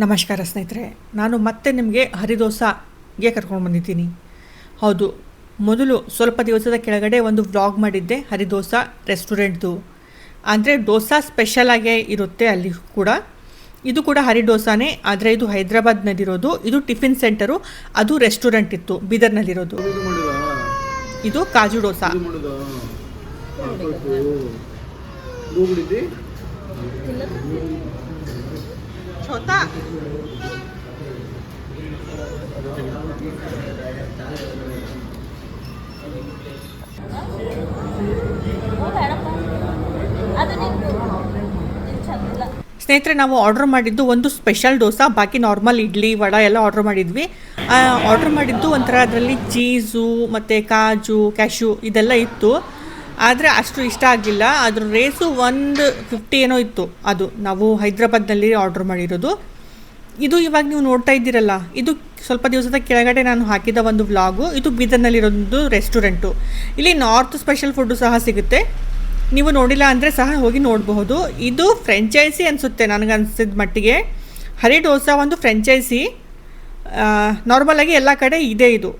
ನಮಸ್ಕಾರ ಸ್ನೇಹಿತರೆ, ನಾನು ಮತ್ತೆ ನಿಮಗೆ ಹರಿದೋಸಾಗೆ ಕರ್ಕೊಂಡು ಬಂದಿದ್ದೀನಿ. ಹೌದು, ಮೊದಲು ಸ್ವಲ್ಪ ದಿವಸದ ಕೆಳಗಡೆ ಒಂದು ವ್ಲಾಗ್ ಮಾಡಿದ್ದೆ ಹರಿದೋಸಾ ರೆಸ್ಟೋರೆಂಟ್ದು. ಅಂದರೆ ದೋಸಾ ಸ್ಪೆಷಲಾಗೇ ಇರುತ್ತೆ ಅಲ್ಲಿ ಕೂಡ. ಇದು ಕೂಡ ಹರಿದೋಸಾನೇ, ಆದರೆ ಇದು ಹೈದ್ರಾಬಾದ್ನಲ್ಲಿರೋದು. ಇದು ಟಿಫಿನ್ ಸೆಂಟರು, ಅದು ರೆಸ್ಟೋರೆಂಟ್ ಇತ್ತು ಬೀದರ್ನಲ್ಲಿರೋದು. ಇದು ಕಾಜು ಡೋಸಾ. छोटा ಸ್ನೇಹಿತರೆ, ನಾವು ಆರ್ಡರ್ ಮಾಡಿದ್ದು ಒಂದು ಸ್ಪೆಷಲ್ ಡೋಸಾ, ಬಾಕಿ ನಾರ್ಮಲ್ ಇಡ್ಲಿ ವಡ ಎಲ್ಲ ಆರ್ಡರ್ ಮಾಡಿದ್ವಿ. ಆರ್ಡರ್ ಮಾಡಿದ್ದು ಒಂಥರ ಅದರಲ್ಲಿ ಚೀಸು ಮತ್ತು ಕಾಜು ಕ್ಯಾಶ್ಯೂ ಇದೆಲ್ಲ ಇತ್ತು. ಆದರೆ ಅಷ್ಟು ಇಷ್ಟ ಆಗಲಿಲ್ಲ. ಅದ್ರ ರೇಸು 150 ಏನೋ ಇತ್ತು. ಅದು ನಾವು ಹೈದ್ರಾಬಾದ್ನಲ್ಲಿ ಆರ್ಡರ್ ಮಾಡಿರೋದು. ಇದು ಇವಾಗ ನೀವು ನೋಡ್ತಾ ಇದ್ದೀರಲ್ಲ, ಇದು ಸ್ವಲ್ಪ ದಿವಸದ ಕೆಳಗಡೆ ನಾನು ಹಾಕಿದ ಒಂದು ವ್ಲಾಗು. ಇದು ಬೀದರ್ನಲ್ಲಿರೋದು ರೆಸ್ಟೋರೆಂಟು. ಇಲ್ಲಿ ನಾರ್ತ್ ಸ್ಪೆಷಲ್ ಫುಡ್ಡು ಸಹ ಸಿಗುತ್ತೆ. ನೀವು ನೋಡಿಲ್ಲ ಅಂದರೆ ಸಹ ಹೋಗಿ ನೋಡಬಹುದು. ಇದು ಫ್ರೆಂಚೈಸಿ ಅನಿಸುತ್ತೆ ನನಗನ್ಸಿದ ಮಟ್ಟಿಗೆ. ಹರಿ ಡೋಸಾ ಒಂದು ಫ್ರೆಂಚೈಸಿ. ನಾರ್ಮಲಾಗಿ ಎಲ್ಲ ಕಡೆ ಇದೆ ಇದು.